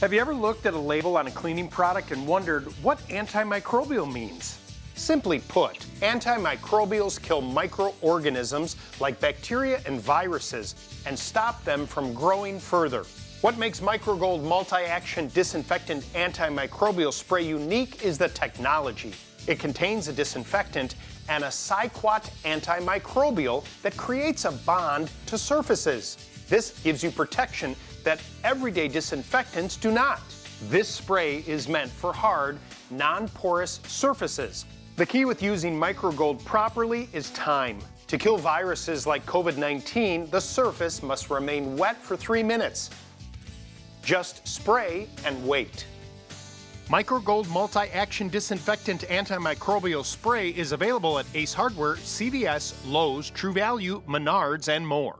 Have you ever looked at a label on a cleaning product and wondered what antimicrobial means? Simply put, antimicrobials kill microorganisms like bacteria and viruses and stop them from growing further. What makes MicroGold multi-action disinfectant antimicrobial spray unique is the technology. It contains a disinfectant and a cyclot antimicrobial that creates a bond to surfaces. This gives you protection that everyday disinfectants do not. This spray is meant for hard, non-porous surfaces. The key with using MicroGold properly is time. To kill viruses like COVID-19, the surface must remain wet for 3 minutes. Just spray and wait. MicroGold Multi-Action Disinfectant Antimicrobial Spray is available at Ace Hardware, CVS, Lowe's, True Value, Menards, and more.